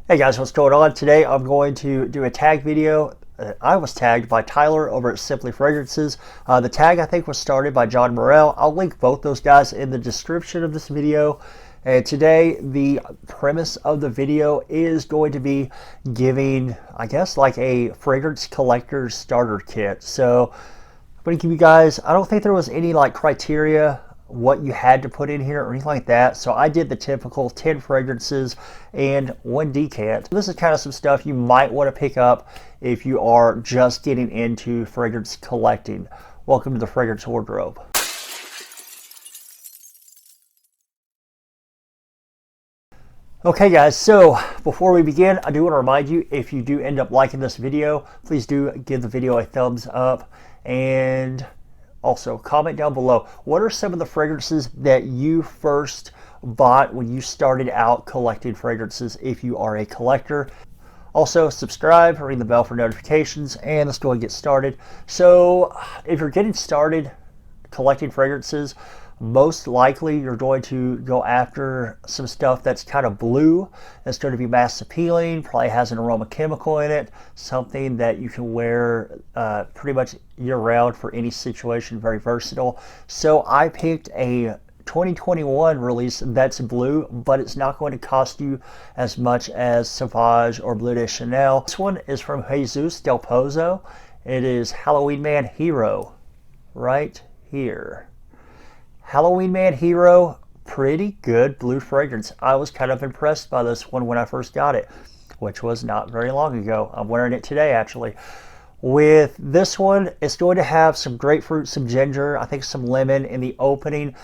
Hey guys, what's going on? Today I'm going to do a tag video. I was tagged by Tyler over at Simply Fragrances. The tag I think was started by John Morrell. I'll link both those guys in the description of this video. And today the premise of the video is going to be giving, I guess, like a fragrance collector's starter kit. So I'm going to give you guys, I don't think there was any like criteria what you had to put in here or anything like that. So I did the typical 10 fragrances and 1 decant. This is kind of some stuff you might want to pick up if you are just getting into fragrance collecting. Welcome to the Fragrance Wardrobe. Okay guys, so before we begin, I do want to remind you, if you do end up liking this video, please do give the video a thumbs up, and also comment down below, what are some of the fragrances that you first bought when you started out collecting fragrances if you are a collector. Also subscribe, ring the bell for notifications, and let's go and get started. So if you're getting started collecting fragrances, most likely you're going to go after some stuff that's kind of blue, that's going to be mass appealing, probably has an aroma chemical in it, something that you can wear pretty much year round for any situation, very versatile. So I picked a 2021 release that's blue, but it's not going to cost you as much as Sauvage or Bleu de Chanel. This one is from Jesus Del Pozo. It is Halloween Man Hero right here. Halloween Man Hero, pretty good blue fragrance. I was kind of impressed by this one when I first got it, which was not very long ago. I'm wearing it today actually. With this one, it's going to have some grapefruit, some ginger, I think some lemon in the opening.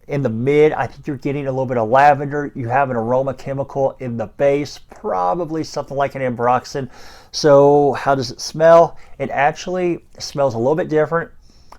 In the mid, I think you're getting a little bit of lavender. You have an aroma chemical in the base, probably something like an ambroxan. So how does it smell? It actually smells a little bit different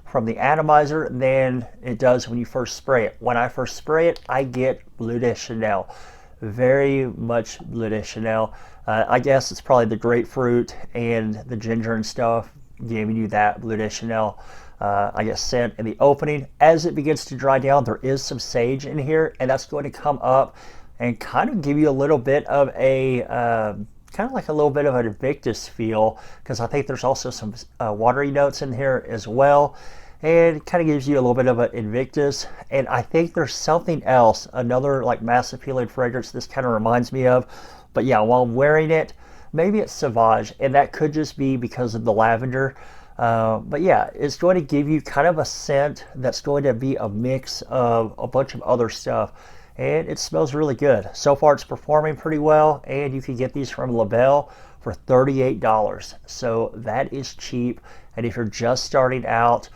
from the atomizer than it does when you first spray it. When I first spray it, I get Bleu de Chanel. Very much Bleu de Chanel. I guess it's probably the grapefruit and the ginger and stuff giving you that Bleu de Chanel, I guess, scent in the opening. As it begins to dry down, there is some sage in here, and that's going to come up and kind of give you a little bit of a kind of like a little bit of an Invictus feel, because I think there's also some watery notes in here as well, and it kind of gives you a little bit of an Invictus. And I think there's something else, another like mass appealing fragrance this kind of reminds me of, but yeah, while I'm wearing it, maybe it's Sauvage, and that could just be because of the lavender. But yeah, it's going to give you kind of a scent that's going to be a mix of a bunch of other stuff, and it smells really good. So far it's performing pretty well, and you can get these from LaBelle for $38. So that is cheap, and if you're just starting out,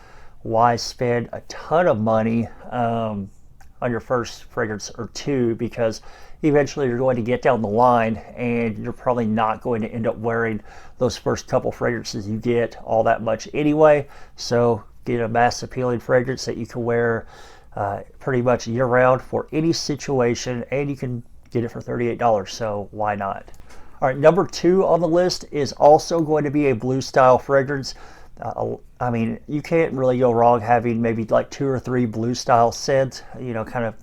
why spend a ton of money on your first fragrance or two, because eventually you're going to get down the line and you're probably not going to end up wearing those first couple fragrances you get all that much anyway. So get a mass appealing fragrance that you can wear pretty much year round for any situation, and you can get it for $38, so why not? All right, number 2 on the list is also going to be a blue style fragrance. I mean, you can't really go wrong having maybe like 2 or 3 blue style scents, you know, kind of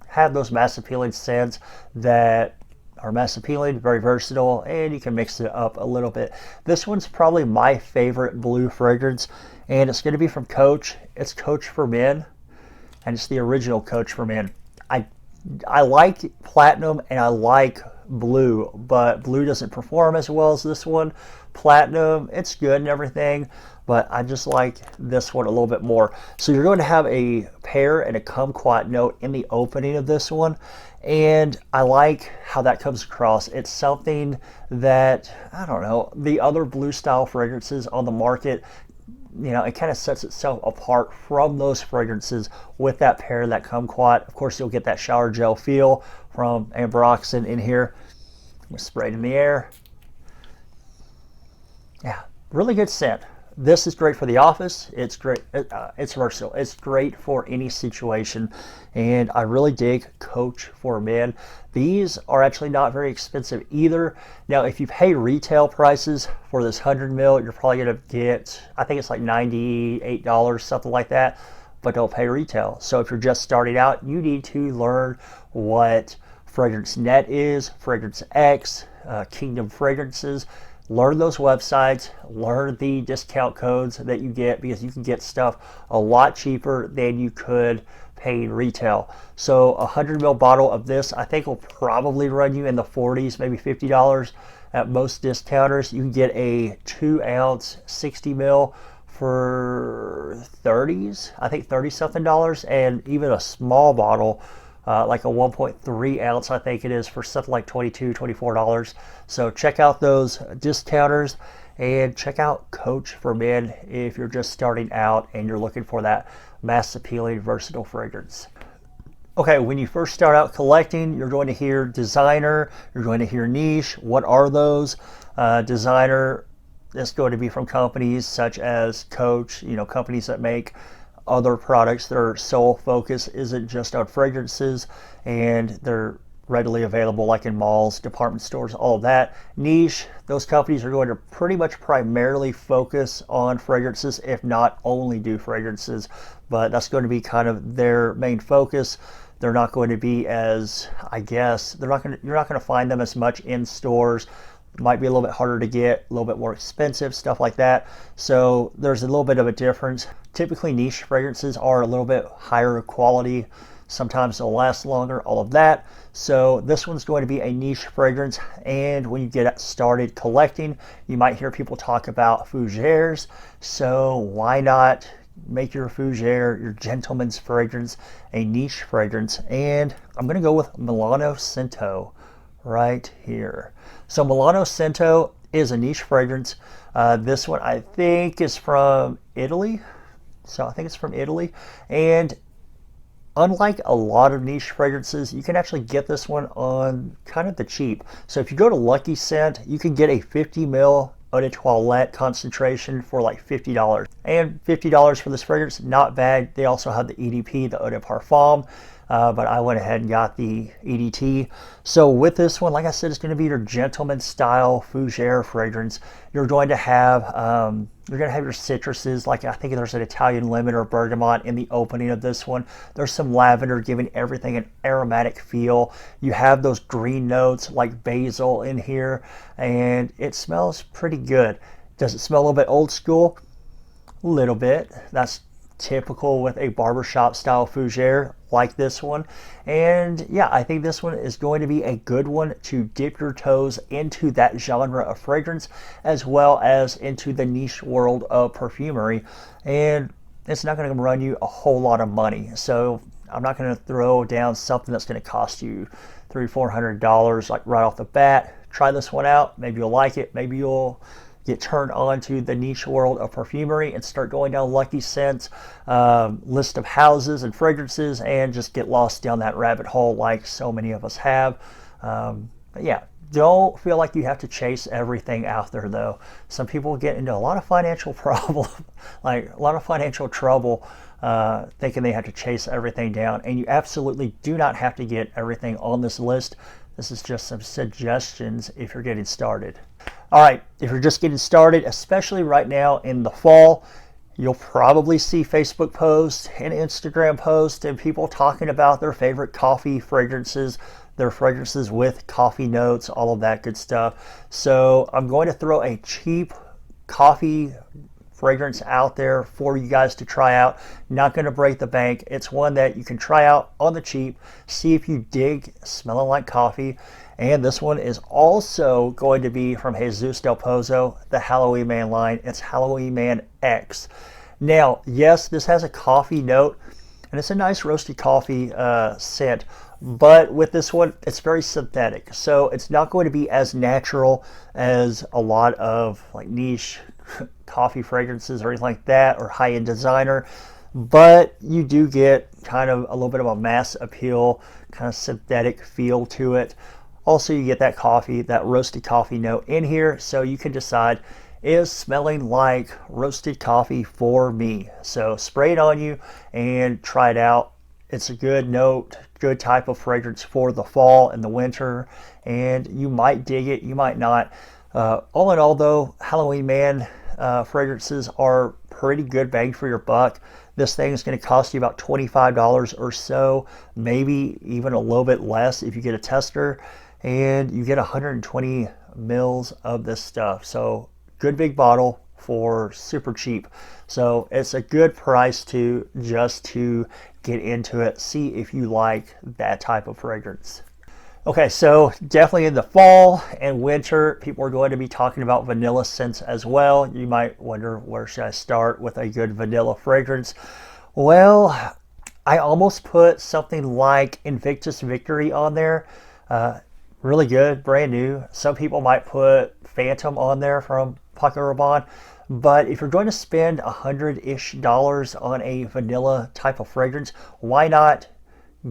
have those mass appealing scents that are mass appealing, very versatile, and you can mix it up a little bit. This one's probably my favorite blue fragrance, and it's going to be from Coach. It's Coach for Men, and it's the original Coach for Men. I like platinum and I like blue, but blue doesn't perform as well as this one. Platinum, it's good and everything, but I just like this one a little bit more. So you're going to have a pear and a kumquat note in the opening of this one, and I like how that comes across. It's something that, I don't know, the other blue style fragrances on the market, you know, it kind of sets itself apart from those fragrances with that pear, that kumquat. Of course, you'll get that shower gel feel from ambroxan in here. I'm going to spray it in the air. Yeah, really good scent. This is great for the office. It's great. It's versatile. It's great for any situation, and I really dig Coach for Men. These are actually not very expensive either. Now, if you pay retail prices for this 100 ml, you're probably going to get, I think it's like $98, something like that, but don't pay retail. So if you're just starting out, you need to learn what Fragrance Net is, Fragrance X, Kingdom Fragrances. Learn those websites, learn the discount codes that you get, because you can get stuff a lot cheaper than you could paying retail. So a 100 ml bottle of this, I think, will probably run you in the 40s, maybe $50 at most discounters. You can get a 2 ounce 60 ml for 30s, I think 30 something dollars, and even a small bottle like a 1.3 ounce, I think it is, for something like $22, $24. So check out those discounters, and check out Coach for Men if you're just starting out and you're looking for that mass appealing versatile fragrance. Okay, when you first start out collecting, you're going to hear designer, you're going to hear niche. What are those? Designer is going to be from companies such as Coach, companies that make other products. Their sole focus isn't just on fragrances, and they're readily available like in malls, department stores, all of that. Niche, those companies are going to pretty much primarily focus on fragrances, if not only do fragrances, but that's going to be kind of their main focus. They're not going to be as, you're not going to find them as much in stores. Might be a little bit harder to get, a little bit more expensive, stuff like that. So there's a little bit of a difference. Typically niche fragrances are a little bit higher quality. Sometimes they'll last longer, all of that. So this one's going to be a niche fragrance. And when you get started collecting, you might hear people talk about fougères. So why not make your fougère, your gentleman's fragrance, a niche fragrance? And I'm going to go with Milano Cento right here. So Milano Cento is a niche fragrance. This one I think is from Italy. So I think it's from Italy. And unlike a lot of niche fragrances, you can actually get this one on kind of the cheap. So if you go to Lucky Scent, you can get a 50 ml eau de toilette concentration for like $50. And $50 for this fragrance, not bad. They also have the EDP, the eau de parfum. But I went ahead and got the EDT. So with this one, like I said, it's going to be your gentleman style fougère fragrance. You're going to have your citruses, like I think there's an Italian lemon or bergamot in the opening of this one. There's some lavender, giving everything an aromatic feel. You have those green notes like basil in here, and it smells pretty good. Does it smell a little bit old school? A little bit. That's typical with a barbershop style fougère like this one. And yeah, I think this one is going to be a good one to dip your toes into that genre of fragrance, as well as into the niche world of perfumery. And it's not going to run you a whole lot of money. So I'm not going to throw down something that's going to cost you $300-400 like right off the bat. Try this one out. Maybe you'll like it. Maybe you'll get turned on to the niche world of perfumery and start going down Lucky Scent's list of houses and fragrances, and just get lost down that rabbit hole like so many of us have. But yeah, don't feel like you have to chase everything out there though. Some people get into a lot of financial trouble, thinking they have to chase everything down, and you absolutely do not have to get everything on this list. This is just some suggestions if you're getting started. All right, if you're just getting started, especially right now in the fall, you'll probably see Facebook posts and Instagram posts and people talking about their favorite coffee fragrances, their fragrances with coffee notes, all of that good stuff. So I'm going to throw a cheap coffee fragrance out there for you guys to try out. Not going to break the bank. It's one that you can try out on the cheap, see if you dig smelling like coffee. And this one is also going to be from Jesus Del Pozo, the Halloween Man line. It's Halloween Man X. Now, yes, this has a coffee note, and it's a nice roasted coffee scent. But with this one, it's very synthetic. So it's not going to be as natural as a lot of like niche coffee fragrances or anything like that, or high-end designer. But you do get kind of a little bit of a mass appeal, kind of synthetic feel to it. Also, you get that coffee, that roasted coffee note in here, so you can decide, is smelling like roasted coffee for me? So spray it on you and try it out. It's a good note, good type of fragrance for the fall and the winter, and you might dig it, you might not. All in all though, Halloween Man fragrances are pretty good bang for your buck. This thing is going to cost you about $25 or so, maybe even a little bit less if you get a tester. and you get 120 mils of this stuff. So good big bottle for super cheap. So it's a good price to just to get into it, see if you like that type of fragrance. Okay, so definitely in the fall and winter, people are going to be talking about vanilla scents as well. You might wonder, where should I start with a good vanilla fragrance? Well, I almost put something like Invictus Victory on there. Really good, brand new. Some people might put Phantom on there from Paco Rabanne. But if you're going to spend $100-ish on a vanilla type of fragrance, why not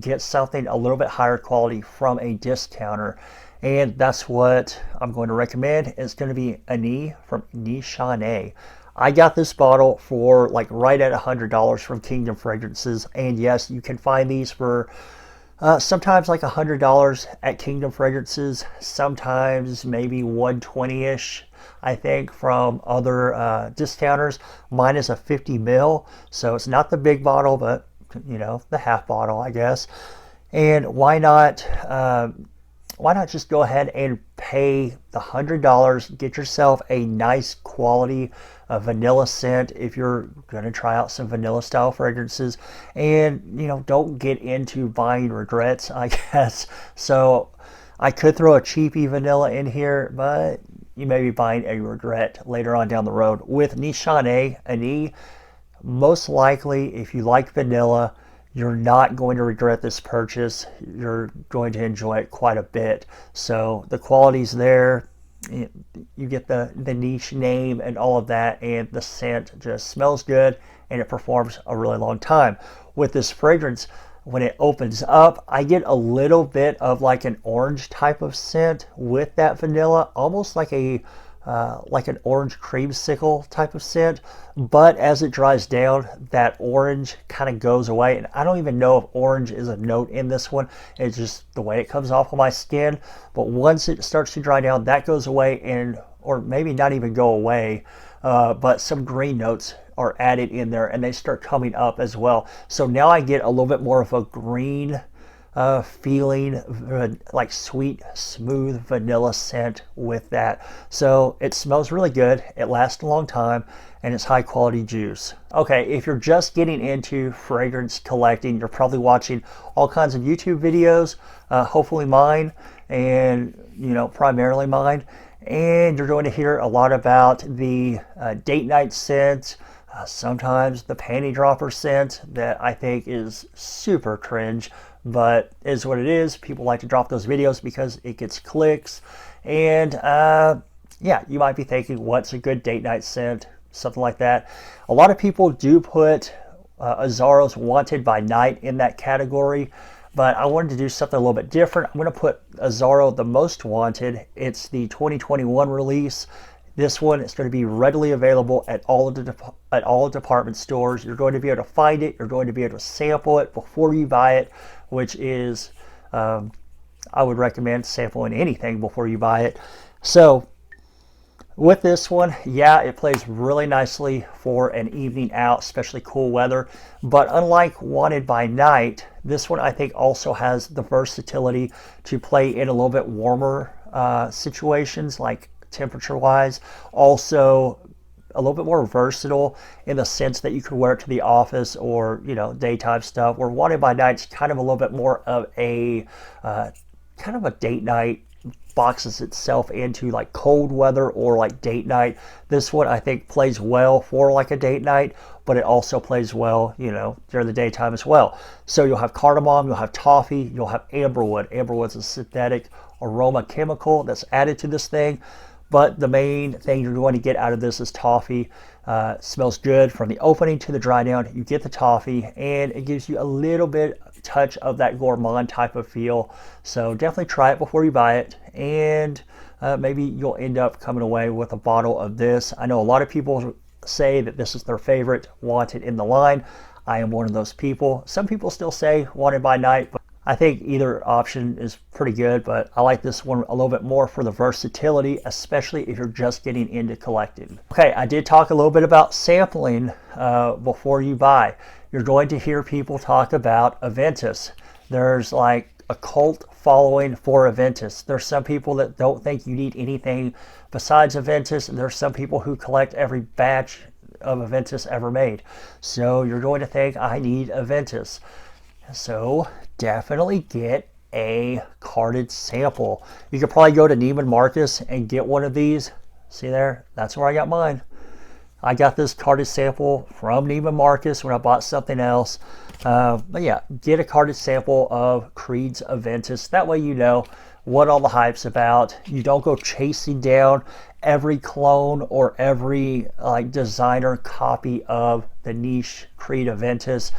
get something a little bit higher quality from a discounter? And that's what I'm going to recommend. It's going to be Ani from Nishane. I got this bottle for like right at $100 from Kingdom Fragrances. And yes, you can find these for sometimes like $100 at Kingdom Fragrances, sometimes maybe 120-ish, I think, from other discounters. Mine is a 50 mil, so it's not the big bottle, but you know, the half bottle, I guess. And why not just go ahead and pay the $100, get yourself a nice quality vanilla scent if you're going to try out some vanilla style fragrances, and you know, don't get into buying regrets, I guess. So I could throw a cheapy vanilla in here, but you may be buying a regret later on down the road. With Nishane Ani, most likely if you like vanilla, you're not going to regret this purchase. You're going to enjoy it quite a bit. So the quality's there. You get the niche name and all of that, and the scent just smells good and it performs a really long time. With this fragrance, when it opens up, I get a little bit of like an orange type of scent with that vanilla, almost like a like an orange creamsicle type of scent. But as it dries down, that orange kind of goes away, and I don't even know if orange is a note in this one. It's just the way it comes off of my skin. But once it starts to dry down, that goes away, and or maybe not even go away, but some green notes are added in there and they start coming up as well. So now I get a little bit more of a green feeling, like sweet, smooth vanilla scent with that. So it smells really good, it lasts a long time, and it's high quality juice. Okay, if you're just getting into fragrance collecting, you're probably watching all kinds of YouTube videos, hopefully mine, and you know, primarily mine, and you're going to hear a lot about the date night scent, sometimes the panty dropper scent that I think is super cringe, but is what it is. People like to drop those videos because it gets clicks. And yeah, you might be thinking, what's a good date night scent? Something like that. A lot of people do put Azzaro's Wanted by Night in that category, but I wanted to do something a little bit different. I'm going to put Azzaro the Most Wanted. It's the 2021 release. This one is going to be readily available at all department stores. You're going to be able to find it. You're going to be able to sample it before you buy it, which is, I would recommend sampling anything before you buy it. So with this one, yeah, it plays really nicely for an evening out, especially cool weather. But unlike Wanted by Night, this one I think also has the versatility to play in a little bit warmer situations, like temperature wise. Also a little bit more versatile in the sense that you could wear it to the office or, you know, daytime stuff, where Wanted by Night's kind of a little bit more of a date night, boxes itself into like cold weather or like date night. This one I think plays well for like a date night, but it also plays well, you know, during the daytime as well. So you'll have cardamom, you'll have toffee, you'll have amberwood. Amberwood's a synthetic aroma chemical that's added to this thing. But the main thing you're going to get out of this is toffee. Smells good from the opening to the dry down. You get the toffee, and it gives you a little bit touch of that gourmand type of feel. So definitely try it before you buy it, and maybe you'll end up coming away with a bottle of this. I know a lot of people say that this is their favorite Wanted in the line. I am one of those people. Some people still say Wanted by Night, but I think either option is pretty good, but I like this one a little bit more for the versatility, especially if you're just getting into collecting. Okay, I did talk a little bit about sampling before you buy. You're going to hear people talk about Aventus. There's like a cult following for Aventus. There's some people that don't think you need anything besides Aventus, and there's some people who collect every batch of Aventus ever made. So you're going to think, I need Aventus. So definitely get a carded sample. You could probably go to Neiman Marcus and get one of these. See there? That's where I got mine. I got this carded sample from Neiman Marcus when I bought something else. But yeah, get a carded sample of Creed's Aventus. That way you know what all the hype's about. You don't go chasing down every clone or every designer copy of the niche Creed Aventus.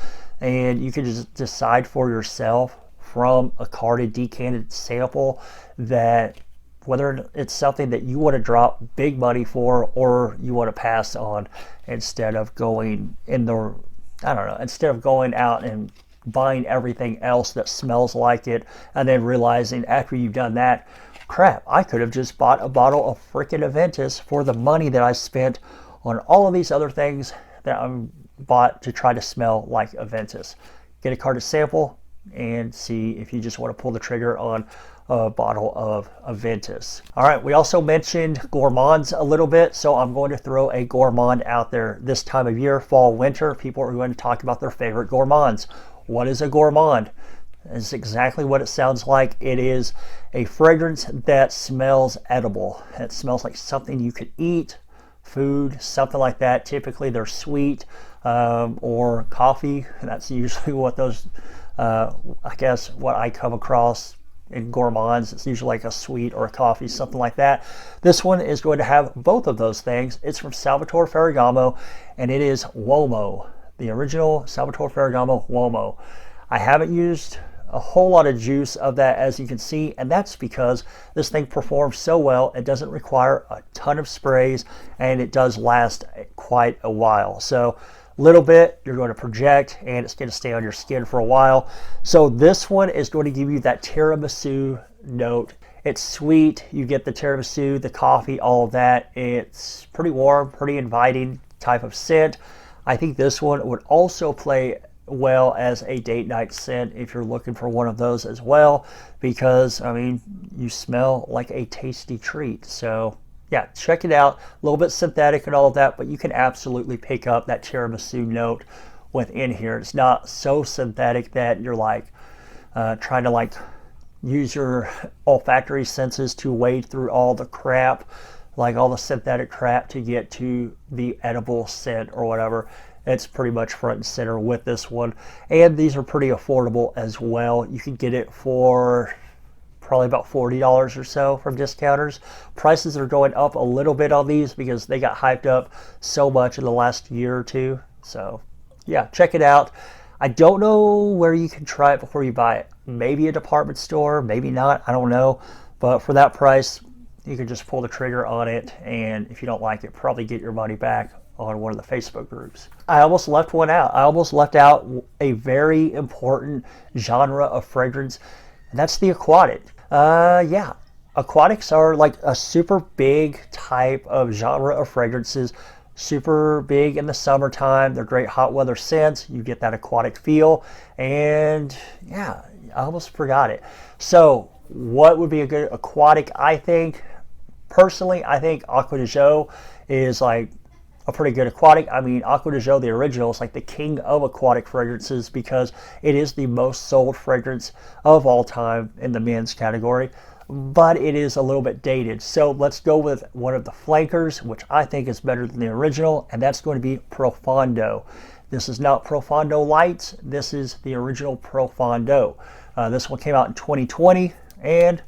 And you can just decide for yourself from a carded decanted sample that whether it's something that you want to drop big money for or you want to pass on, instead of going in the, I don't know, instead of going out and buying everything else that smells like it and then realizing after you've done that, crap, I could have just bought a bottle of freaking Aventus for the money that I spent on all of these other things that I bought to try to smell like Aventus. Get a carded sample and see if you just want to pull the trigger on a bottle of Aventus. All right, we also mentioned gourmands a little bit, so I'm going to throw a gourmand out there. This time of year, fall, winter, people are going to talk about their favorite gourmands. What is a gourmand? It's exactly what it sounds like. It is a fragrance that smells edible. It smells like something you could eat, food, something like that. Typically they're sweet, or coffee. That's usually what those, I guess what I come across in gourmands. It's usually like a sweet or a coffee, something like that. This one is going to have both of those things. It's from Salvatore Ferragamo, and it is Oumo, the original Salvatore Ferragamo Oumo. I haven't used a whole lot of juice of that, as you can see, and that's because this thing performs so well. It doesn't require a ton of sprays, and it does last quite a while. So little bit, you're going to project, and it's going to stay on your skin for a while. So this one is going to give you that tiramisu note. It's sweet. You get the tiramisu, the coffee, all of that. It's pretty warm, pretty inviting type of scent. I think this one would also play well as a date night scent if you're looking for one of those as well, because I mean, you smell like a tasty treat. So yeah, check it out. A little bit synthetic and all of that, but you can absolutely pick up that tiramisu note within here. It's not so synthetic that you're like trying to use your olfactory senses to wade through all the crap, like all the synthetic crap to get to the edible scent or whatever. It's pretty much front and center with this one. And these are pretty affordable as well. You can get it for probably about $40 or so from discounters. Prices are going up a little bit on these because they got hyped up so much in the last year or two. So yeah, check it out. I don't know where you can try it before you buy it. Maybe a department store, maybe not, I don't know. But for that price, you can just pull the trigger on it, and if you don't like it, probably get your money back on one of the Facebook groups. I almost left one out. I almost left out a very important genre of fragrance, and that's the aquatic. Yeah, aquatics are like a super big type of genre of fragrances. Super big in the summertime. They're great hot weather scents. You get that aquatic feel. And yeah, I almost forgot it. So what would be a good aquatic? I think, personally, I think Acqua Di Gio is like a pretty good aquatic. I mean, Acqua Di Gio, the original, is like the king of aquatic fragrances because it is the most sold fragrance of all time in the men's category, but it is a little bit dated. So let's go with one of the flankers, which I think is better than the original, and that's going to be Profondo. This is not Profondo Lights. This is the original Profondo. This one came out in 2020, and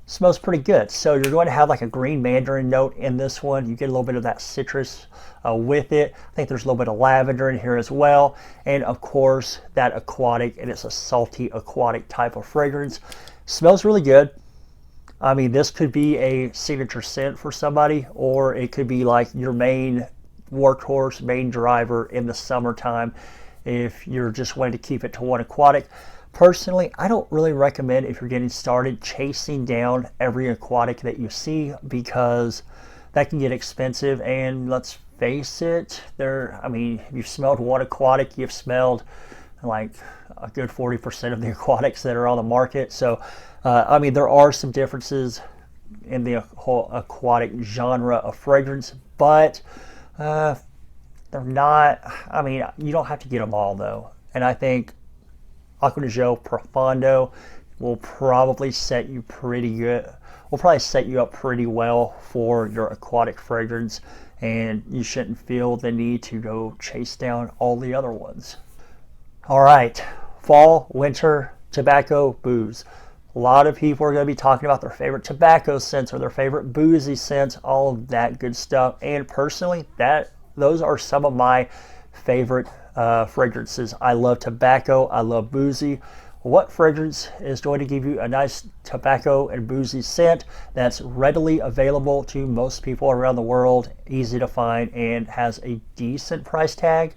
smells pretty good. So you're going to have like a green mandarin note in this one. You get a little bit of that citrus with it. I think there's a little bit of lavender in here as well. And of course, that aquatic, and it's a salty aquatic type of fragrance. Smells really good. I mean, this could be a signature scent for somebody, or it could be like your main workhorse, main driver in the summertime if you're just wanting to keep it to one aquatic. Personally, I don't really recommend, if you're getting started, chasing down every aquatic that you see, because that can get expensive. And let's face it, I mean, you've smelled one aquatic, you've smelled like a good 40% of the aquatics that are on the market. So, I mean, there are some differences in the whole aquatic genre of fragrance, but they're not, I mean, you don't have to get them all though. And I think Acqua Di Gio Profondo will probably set you pretty good. Will probably set you up pretty well for your aquatic fragrance, and you shouldn't feel the need to go chase down all the other ones. All right, fall, winter, tobacco, booze. A lot of people are going to be talking about their favorite tobacco scents or their favorite boozy scents, all of that good stuff. And personally, those are some of my favorite fragrances. I love tobacco. I love boozy. What fragrance is going to give you a nice tobacco and boozy scent that's readily available to most people around the world, easy to find, and has a decent price tag?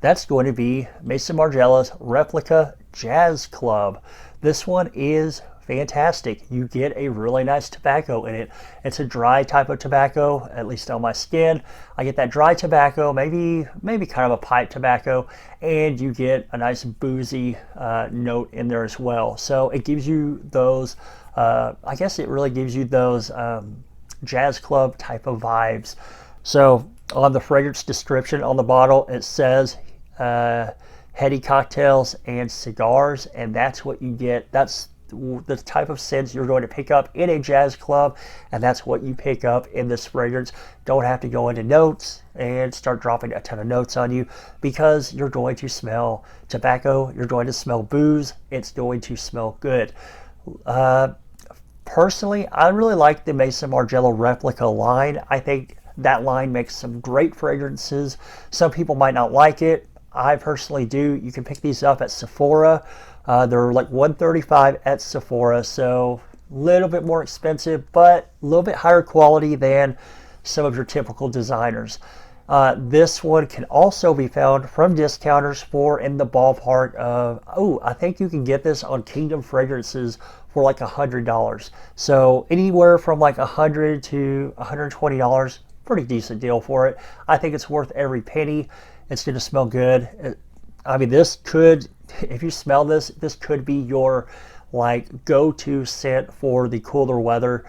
That's going to be Maison Margiela's Replica Jazz Club. This one is fantastic. You get a really nice tobacco in it. It's a dry type of tobacco, at least on my skin. I get that dry tobacco, maybe kind of a pipe tobacco, and you get a nice boozy note in there as well. So it gives you those, I guess it really gives you those jazz club type of vibes. So on the fragrance description on the bottle, it says heady cocktails and cigars, and that's what you get. That's the type of scents you're going to pick up in a jazz club, and that's what you pick up in this fragrance. Don't have to go into notes and start dropping a ton of notes on you, because you're going to smell tobacco, you're going to smell booze, it's going to smell good. Personally, I really like the Maison Margiela Replica line. I think that line makes some great fragrances. Some people might not like it. I personally do. You can pick these up at Sephora. They're like $135 at Sephora, so a little bit more expensive, but a little bit higher quality than some of your typical designers. This one can also be found from discounters for in the ballpark of, I think you can get this on Kingdom Fragrances for like $100. So anywhere from like $100 to $120, pretty decent deal for it. I think it's worth every penny. It's going to smell good. I mean, this could, if you smell this, this could be your like go-to scent for the cooler weather,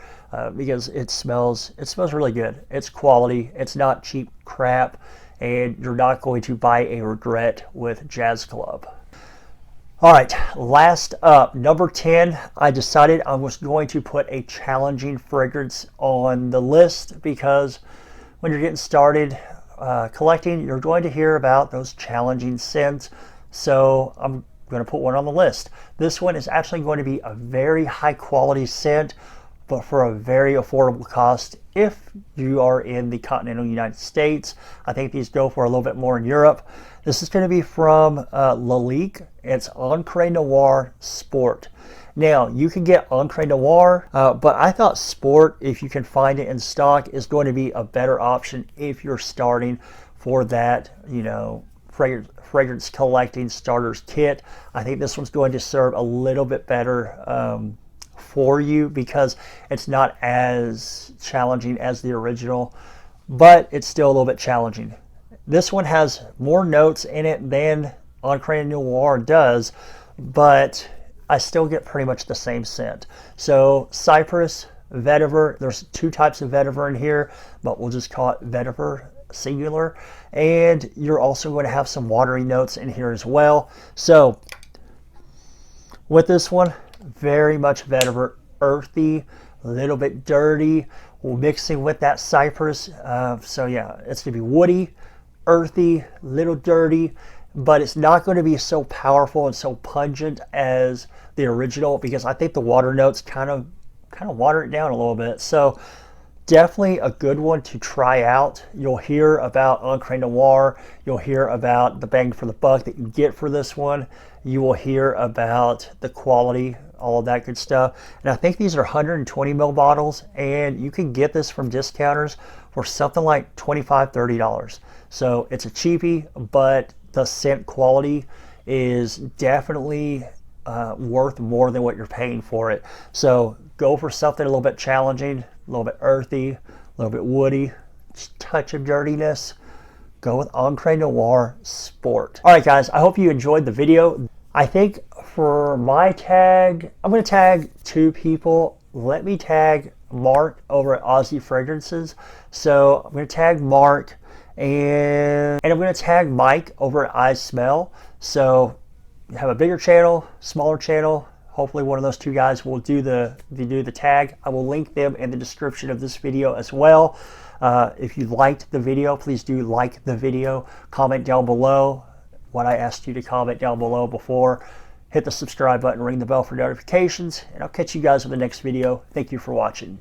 because it smells really good. It's quality. It's not cheap crap, and you're not going to buy a regret with Jazz Club. All right, last up, number 10, I decided I was going to put a challenging fragrance on the list, because when you're getting started collecting, you're going to hear about those challenging scents. So I'm going to put one on the list. This one is actually going to be a very high quality scent, but for a very affordable cost if you are in the continental United States. I think these go for a little bit more in Europe. This is going to be from Lalique. It's Encre Noire Sport. Now, you can get Encre Noire, but I thought Sport, if you can find it in stock, is going to be a better option if you're starting for that, fragrance collecting starters kit. I think this one's going to serve a little bit better for you, because it's not as challenging as the original, but it's still a little bit challenging. This one has more notes in it than Encre Noire does, but I still get pretty much the same scent. So cypress, vetiver, there's two types of vetiver in here, but we'll just call it vetiver singular. And you're also going to have some watery notes in here as well. So with this one, very much vetiver, earthy, a little bit dirty, mixing with that cypress. So yeah, it's going to be woody, earthy, little dirty, but it's not going to be so powerful and so pungent as the original, because I think the water notes kind of water it down a little bit. So definitely a good one to try out. You'll hear about Encre Noire. You'll hear about the bang for the buck that you get for this one. You will hear about the quality, all of that good stuff. And I think these are 120 ml bottles, and you can get this from discounters for something like $25, $30. So it's a cheapie, but the scent quality is definitely worth more than what you're paying for it. So go for something a little bit challenging, a little bit earthy, a little bit woody, just a touch of dirtiness. go with Encre Noire Sport. All right, guys, I hope you enjoyed the video. I think for my tag, I'm going to tag 2 people. Let me tag Mark over at Aussie Fragrances. So I'm going to tag Mark, and I'm going to tag Mike over at I Smell. So you have a bigger channel, smaller channel. Hopefully one of those 2 guys will do the tag. I will link them in the description of this video as well. If you liked the video, please do like the video. Comment down below what I asked you to comment down below before. Hit the subscribe button, ring the bell for notifications, and I'll catch you guys in the next video. Thank you for watching.